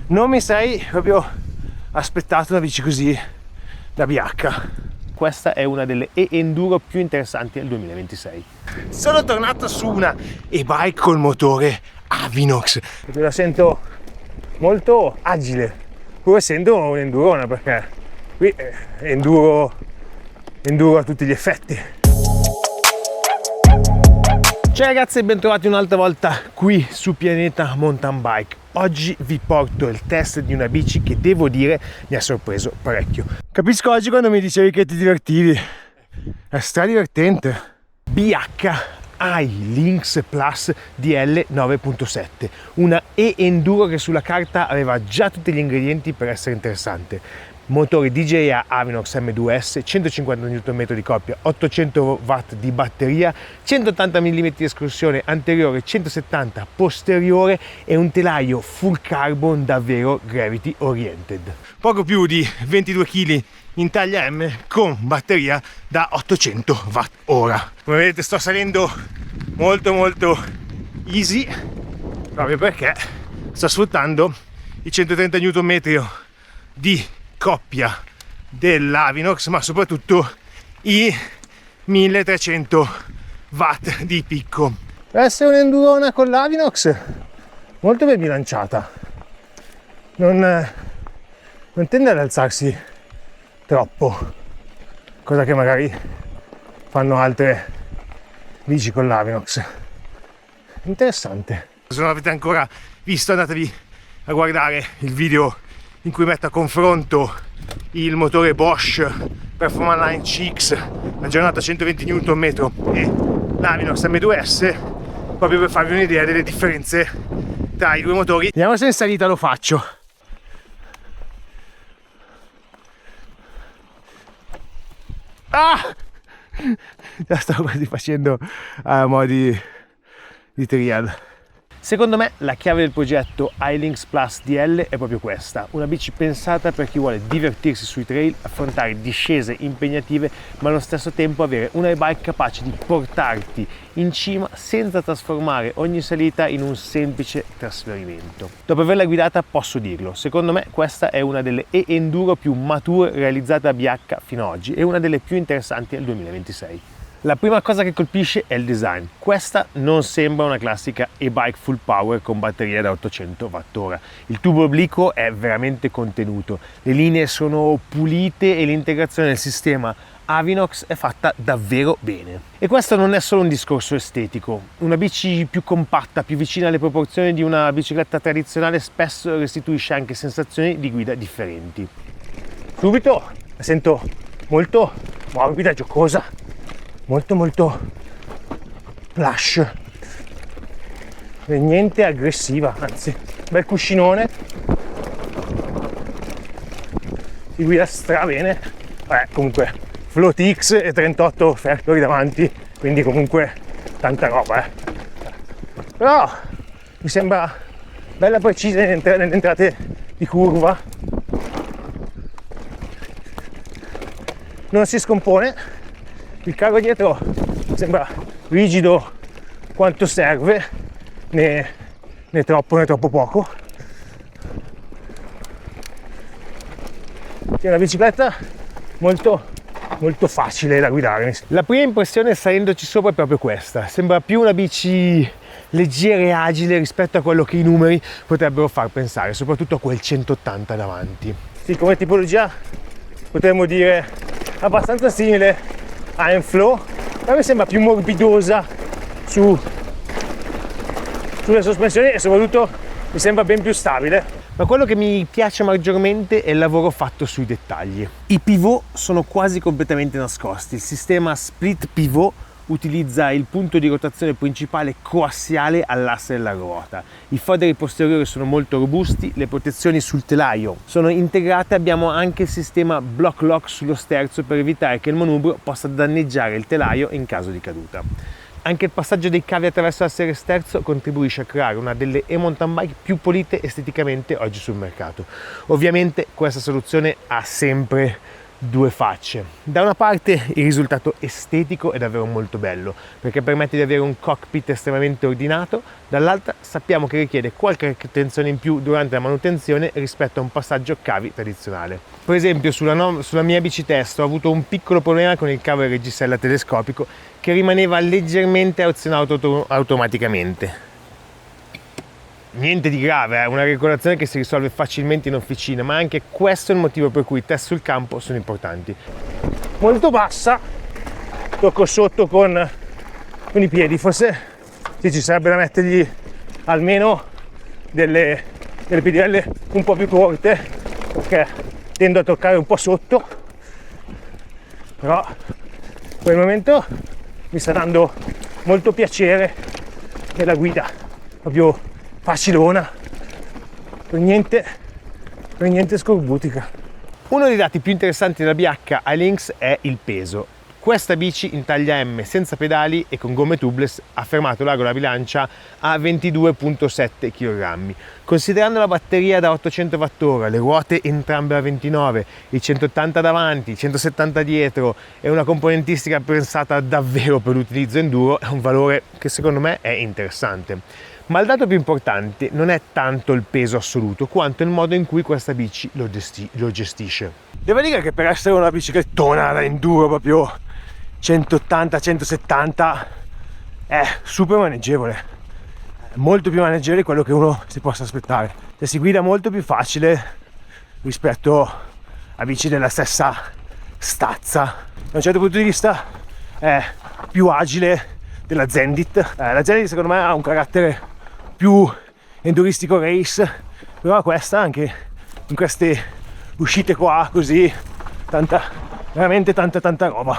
Non mi sarei proprio aspettato una bici così da BH. Questa è una delle e-enduro più interessanti del 2026. Sono tornato su una e-bike col motore Avinox, perché la sento molto agile, pur essendo un'endurona, perché qui è enduro a tutti gli effetti. Ciao ragazzi e bentrovati un'altra volta qui su Pianeta Mountain Bike. Oggi vi porto il test di una bici che devo dire mi ha sorpreso parecchio. Capisco oggi quando mi dicevi che ti divertivi, è stradivertente. BH iLynx Plus DL 9.7, una e-enduro che sulla carta aveva già tutti gli ingredienti per essere interessante. Motore DJI Avinox M2S, 150 Nm di coppia, 800 Watt di batteria, 180 mm di escursione anteriore, 170 posteriore e un telaio full carbon davvero gravity oriented. Poco più di 22 kg in taglia M con batteria da 800 Wh. Come vedete sto salendo molto easy proprio perché sto sfruttando i 130 Nm di coppia dell'Avinox, ma soprattutto i 1300 watt di picco. Per essere un'endurona con l'Avinox molto ben bilanciata, non tende ad alzarsi troppo, cosa che magari fanno altre bici con l'Avinox. Interessante. Se non avete ancora visto, andatevi a guardare il video in cui metto a confronto il motore Bosch Performance Line CX aggiornato a 120 Nm e l'Avinox M2S, proprio per farvi un'idea delle differenze tra i due motori. Vediamo se in salita lo faccio. Ah! La stavo quasi facendo a mo' di trial. Secondo me la chiave del progetto iLynx Plus DL è proprio questa, una bici pensata per chi vuole divertirsi sui trail, affrontare discese impegnative, ma allo stesso tempo avere una e-bike capace di portarti in cima senza trasformare ogni salita in un semplice trasferimento. Dopo averla guidata posso dirlo, secondo me questa è una delle e-enduro più mature realizzate a BH fino ad oggi e una delle più interessanti del 2026. La prima cosa che colpisce è il design. Questa non sembra una classica e-bike full power con batteria da 800 Wh. Il tubo obliquo è veramente contenuto, le linee sono pulite e l'integrazione del sistema Avinox è fatta davvero bene. E questo non è solo un discorso estetico. Una bici più compatta, più vicina alle proporzioni di una bicicletta tradizionale spesso restituisce anche sensazioni di guida differenti. Subito la sento molto morbida, giocosa, molto plush e niente aggressiva, anzi bel cuscinone, si guida stra bene. Comunque Float X e 38 Factory davanti, quindi comunque tanta roba, però mi sembra bella precisa nelle entrate di curva, non si scompone. Il carro dietro sembra rigido quanto serve, né troppo poco. È una bicicletta molto facile da guidare. La prima impressione salendoci sopra è proprio questa, sembra più una bici leggera e agile rispetto a quello che i numeri potrebbero far pensare, soprattutto a quel 180 davanti. Sì, come tipologia potremmo dire abbastanza simile a Enflow, però mi sembra più morbidosa sulle sospensioni e soprattutto mi sembra ben più stabile. Ma quello che mi piace maggiormente è il lavoro fatto sui dettagli. I pivot sono quasi completamente nascosti, il sistema split pivot utilizza il punto di rotazione principale coassiale all'asse della ruota. I foderi posteriori sono molto robusti, le protezioni sul telaio sono integrate, abbiamo anche il sistema block lock sullo sterzo per evitare che il manubrio possa danneggiare il telaio in caso di caduta. Anche il passaggio dei cavi attraverso la serie sterzo contribuisce a creare una delle e-mountain bike più pulite esteticamente oggi sul mercato. Ovviamente questa soluzione ha sempre due facce. Da una parte il risultato estetico è davvero molto bello perché permette di avere un cockpit estremamente ordinato, dall'altra sappiamo che richiede qualche attenzione in più durante la manutenzione rispetto a un passaggio cavi tradizionale. Per esempio sulla mia bici test ho avuto un piccolo problema con il cavo del reggisella telescopico che rimaneva leggermente azionato automaticamente. Niente di grave, è una regolazione che si risolve facilmente in officina, ma anche questo è il motivo per cui i test sul campo sono importanti. Molto bassa, tocco sotto con i piedi, forse sì, ci sarebbe da mettergli almeno delle pedelle un po' più corte, perché tendo a toccare un po' sotto, però per il momento mi sta dando molto piacere nella guida, proprio facilona, per niente scorbutica. Uno dei dati più interessanti della BH iLynx è il peso. Questa bici in taglia M senza pedali e con gomme tubeless ha fermato l'ago della bilancia a 22,7 kg. Considerando la batteria da 800 Wh, le ruote entrambe a 29, i 180 davanti, i 170 dietro e una componentistica pensata davvero per l'utilizzo enduro, è un valore che secondo me è interessante. Ma il dato più importante non è tanto il peso assoluto quanto il modo in cui questa bici lo gestisce. Devo dire che per essere una biciclettona da enduro proprio 180-170 è super maneggevole, molto più maneggevole di quello che uno si possa aspettare. Cioè, si guida molto più facile rispetto a bici della stessa stazza. Da un certo punto di vista è più agile della Zendit. La Zendit secondo me ha un carattere più enduristico race, però questa anche in queste uscite qua così veramente tanta roba.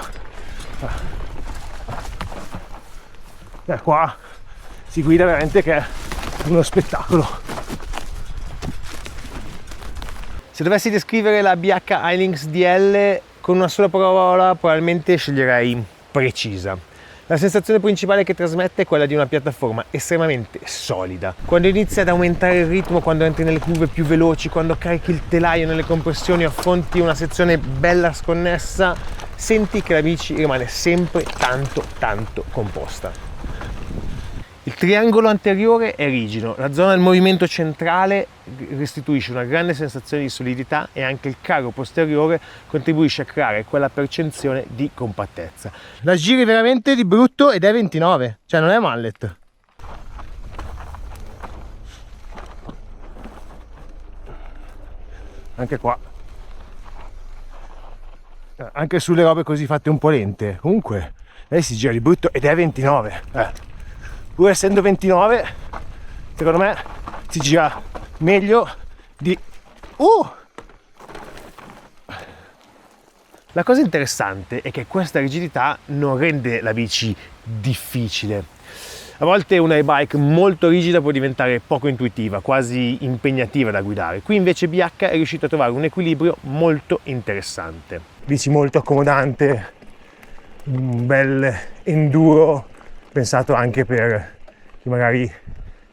Qua si guida veramente che è uno spettacolo. Se dovessi descrivere la BH iLynx DL con una sola parola, probabilmente sceglierei precisa. La sensazione principale che trasmette è quella di una piattaforma estremamente solida. Quando inizia ad aumentare il ritmo, quando entri nelle curve più veloci, quando carichi il telaio nelle compressioni o affronti una sezione bella sconnessa, senti che la bici rimane sempre tanto composta. Il triangolo anteriore è rigido, la zona del movimento centrale restituisce una grande sensazione di solidità e anche il caro posteriore contribuisce a creare quella percezione di compattezza. La giri veramente di brutto ed è 29, cioè non è mallet. Anche qua, anche sulle robe così fatte un po' lente, comunque lei si gira di brutto ed è 29. Pur essendo 29, secondo me si gira meglio di... La cosa interessante è che questa rigidità non rende la bici difficile. A volte una e-bike molto rigida può diventare poco intuitiva, quasi impegnativa da guidare. Qui invece BH è riuscito a trovare un equilibrio molto interessante. Bici molto accomodante, un bel enduro, pensato anche per chi magari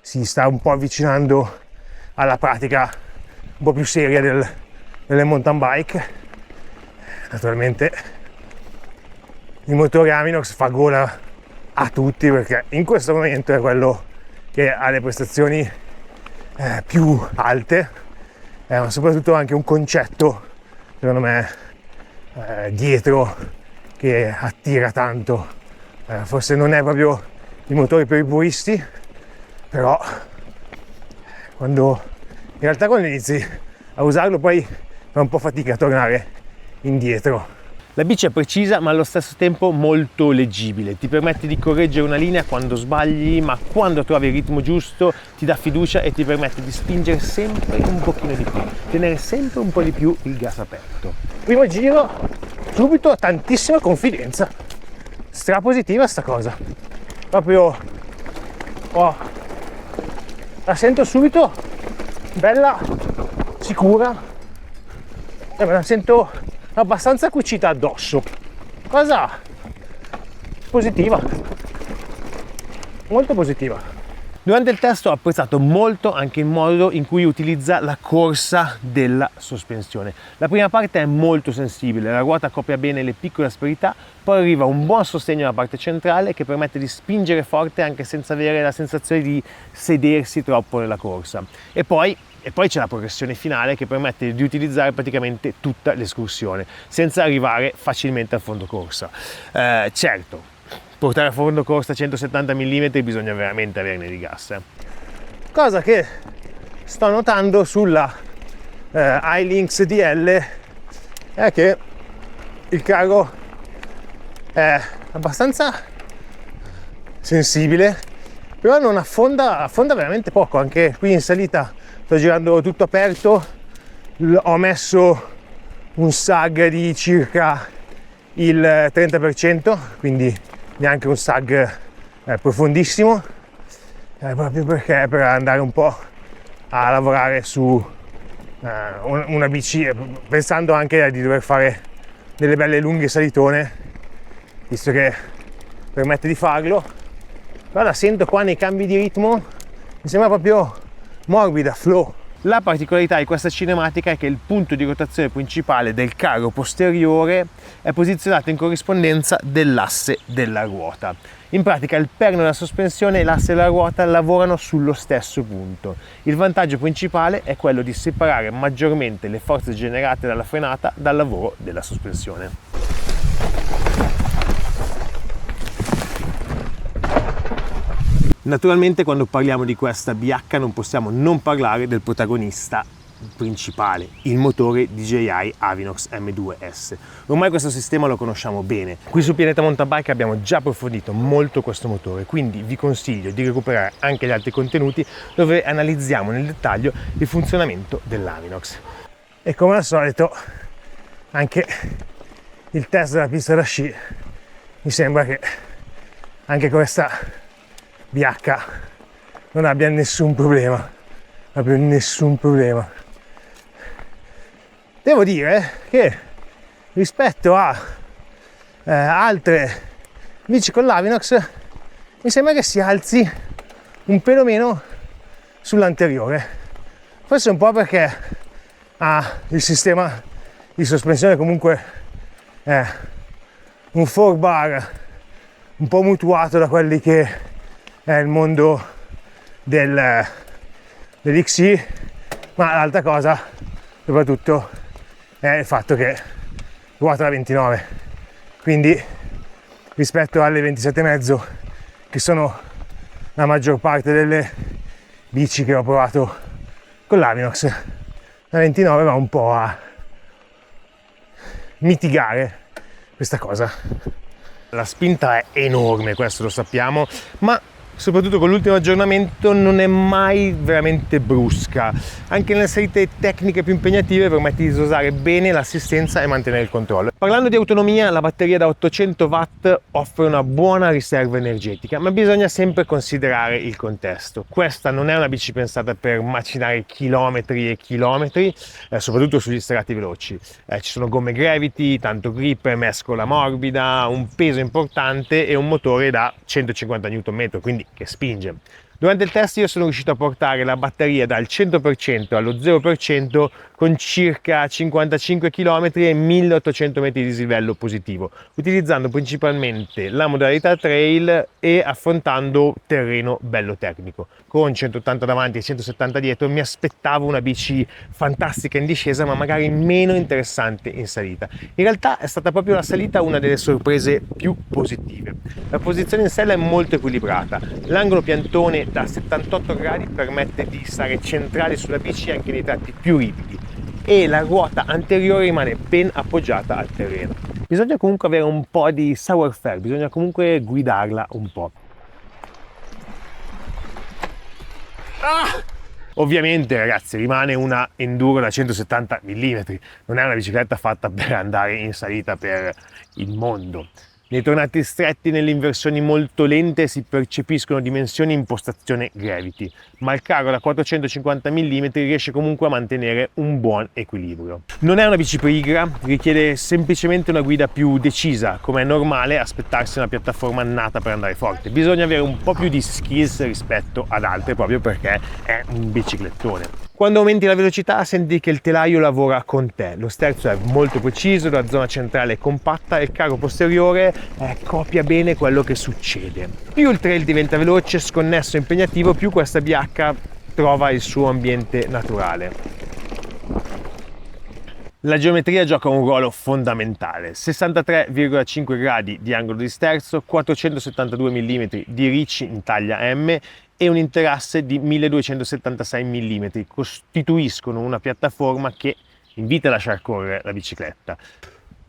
si sta un po' avvicinando alla pratica un po' più seria delle mountain bike. Naturalmente il motore Aminox fa gola a tutti perché in questo momento è quello che ha le prestazioni più alte, ma soprattutto anche un concetto secondo me dietro che attira tanto. Forse non è proprio il motore per i puristi, però quando inizi a usarlo poi fa un po' fatica a tornare indietro. La bici è precisa ma allo stesso tempo molto leggibile, ti permette di correggere una linea quando sbagli, ma quando trovi il ritmo giusto ti dà fiducia e ti permette di spingere sempre un pochino di più, tenere sempre un po' di più il gas aperto. Primo giro, subito tantissima confidenza, strapositiva sta cosa, proprio la sento subito bella, sicura, me la sento abbastanza cucita addosso, cosa positiva, molto positiva. Durante il test ho apprezzato molto anche il modo in cui utilizza la corsa della sospensione. La prima parte è molto sensibile, la ruota copia bene le piccole asperità, poi arriva un buon sostegno alla parte centrale che permette di spingere forte anche senza avere la sensazione di sedersi troppo nella corsa. E poi c'è la progressione finale che permette di utilizzare praticamente tutta l'escursione senza arrivare facilmente al fondo corsa. Certo, portare a fondo corsa 170 mm bisogna veramente averne di gas. Cosa che sto notando sulla iLynx DL è che il carro è abbastanza sensibile, però non affonda veramente poco. Anche qui in salita sto girando tutto aperto, ho messo un sag di circa il 30%, quindi neanche un sag profondissimo, proprio perché per andare un po' a lavorare su una bici, pensando anche di dover fare delle belle lunghe salitone, visto che permette di farlo. Però la sento qua nei cambi di ritmo, mi sembra proprio morbida, flow. La particolarità di questa cinematica è che il punto di rotazione principale del carro posteriore è posizionato in corrispondenza dell'asse della ruota. In pratica il perno della sospensione e l'asse della ruota lavorano sullo stesso punto. Il vantaggio principale è quello di separare maggiormente le forze generate dalla frenata dal lavoro della sospensione. Naturalmente quando parliamo di questa BH non possiamo non parlare del protagonista principale, il motore DJI Avinox M2S. Ormai questo sistema lo conosciamo bene. Qui su Pianeta Mountain Bike abbiamo già approfondito molto questo motore, quindi vi consiglio di recuperare anche gli altri contenuti dove analizziamo nel dettaglio il funzionamento dell'Avinox. E come al solito anche il test della pista da sci, mi sembra che anche questa BH non abbia nessun problema, proprio nessun problema. Devo dire che rispetto a altre bici con l'Avinox mi sembra che si alzi un pelo meno sull'anteriore, forse un po' perché ha il sistema di sospensione comunque un 4-bar un po' mutuato da quelli che è il mondo dell'XC, ma l'altra cosa soprattutto è il fatto che ruota da 29, quindi rispetto alle 27,5 che sono la maggior parte delle bici che ho provato con l'Avinox, la 29 va un po' a mitigare questa cosa. La spinta è enorme, questo lo sappiamo, ma soprattutto con l'ultimo aggiornamento non è mai veramente brusca. Anche nelle salite tecniche più impegnative permette di dosare bene l'assistenza e mantenere il controllo. Parlando di autonomia, la batteria da 800 watt offre una buona riserva energetica, ma bisogna sempre considerare il contesto. Questa non è una bici pensata per macinare chilometri e chilometri, soprattutto sugli strati veloci. Ci sono gomme Gravity, tanto grip, mescola morbida, un peso importante e un motore da 150 Nm, quindi che spinge. Durante il test io sono riuscito a portare la batteria dal 100% allo 0% con circa 55 km e 1800 metri di dislivello positivo, utilizzando principalmente la modalità trail e affrontando terreno bello tecnico. Con 180 davanti e 170 dietro mi aspettavo una bici fantastica in discesa, ma magari meno interessante in salita. In realtà è stata proprio la salita una delle sorprese più positive. La posizione in sella è molto equilibrata, l'angolo piantone da 78 gradi permette di stare centrali sulla bici anche nei tratti più ripidi e la ruota anteriore rimane ben appoggiata al terreno. Bisogna comunque avere un po' di savoir-faire, bisogna comunque guidarla un po'. Ovviamente ragazzi rimane una enduro da 170 mm, non è una bicicletta fatta per andare in salita per il mondo. Nei tornati stretti, nelle inversioni molto lente si percepiscono dimensioni e impostazione gravity, ma il carro da 450 mm riesce comunque a mantenere un buon equilibrio. Non è una bici pigra, richiede semplicemente una guida più decisa, come è normale aspettarsi una piattaforma nata per andare forte. Bisogna avere un po' più di skills rispetto ad altre proprio perché è un biciclettone. Quando aumenti la velocità senti che il telaio lavora con te, lo sterzo è molto preciso, la zona centrale è compatta e il carro posteriore copia bene quello che succede. Più il trail diventa veloce, sconnesso e impegnativo, più questa BH trova il suo ambiente naturale. La geometria gioca un ruolo fondamentale, 63,5 gradi di angolo di sterzo, 472 mm di ricci in taglia M e un interasse di 1276 mm costituiscono una piattaforma che invita a lasciar correre la bicicletta.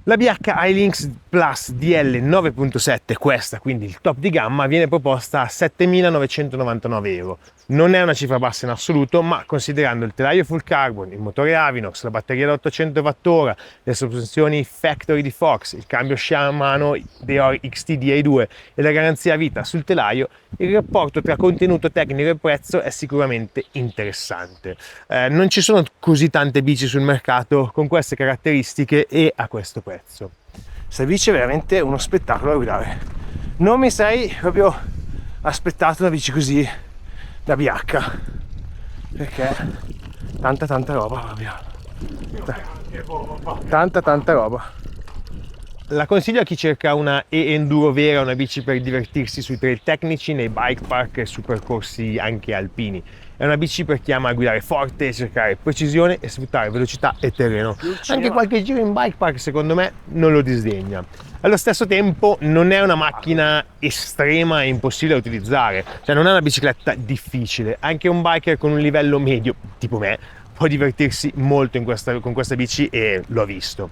La BH iLynx Plus DL 9.7, questa quindi il top di gamma, viene proposta a 7.999 euro. Non è una cifra bassa in assoluto, ma considerando il telaio full carbon, il motore Avinox, la batteria da 800 Wh, le sospensioni factory di Fox, il cambio Shimano Deore XT DA2 e la garanzia vita sul telaio, il rapporto tra contenuto tecnico e prezzo è sicuramente interessante. Non ci sono così tante bici sul mercato con queste caratteristiche e a questo prezzo. Questa bici è veramente uno spettacolo da guidare. Non mi sarei proprio aspettato una bici così da BH, perché tanta roba proprio. Tanta roba. La consiglio a chi cerca una e-enduro vera, una bici per divertirsi sui trail tecnici, nei bike park e su percorsi anche alpini. È una bici per chi ama guidare forte, cercare precisione e sfruttare velocità e terreno. Anche qualche giro in bike park secondo me non lo disdegna. Allo stesso tempo non è una macchina estrema e impossibile da utilizzare, cioè non è una bicicletta difficile. Anche un biker con un livello medio, tipo me, può divertirsi molto con questa bici e l'ho visto.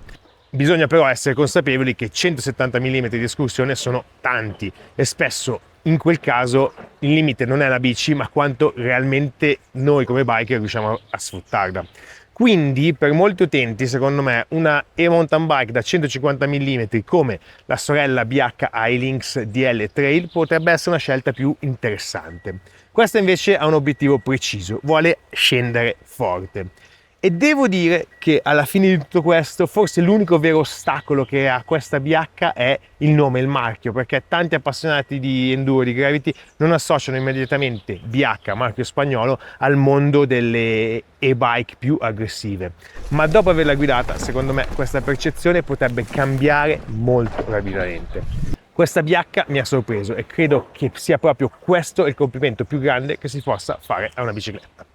Bisogna però essere consapevoli che 170 mm di escursione sono tanti e spesso in quel caso il limite non è la bici ma quanto realmente noi come biker riusciamo a sfruttarla. Quindi per molti utenti secondo me una e-mountain bike da 150 mm come la sorella BH iLynx DL Trail potrebbe essere una scelta più interessante. Questa invece ha un obiettivo preciso, vuole scendere forte. E devo dire che alla fine di tutto questo, forse l'unico vero ostacolo che ha questa BH è il nome, il marchio, perché tanti appassionati di enduro, di gravity, non associano immediatamente BH, marchio spagnolo, al mondo delle e-bike più aggressive. Ma dopo averla guidata, secondo me, questa percezione potrebbe cambiare molto rapidamente. Questa BH mi ha sorpreso e credo che sia proprio questo il complimento più grande che si possa fare a una bicicletta.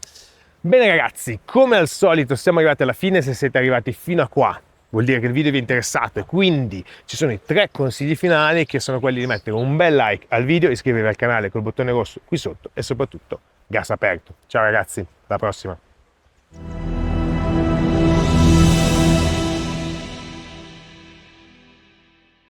Bene ragazzi, come al solito siamo arrivati alla fine. Se siete arrivati fino a qua vuol dire che il video vi è interessato e quindi ci sono i 3 consigli finali, che sono quelli di mettere un bel like al video, iscrivervi al canale col bottone rosso qui sotto e soprattutto gas aperto. Ciao ragazzi, alla prossima!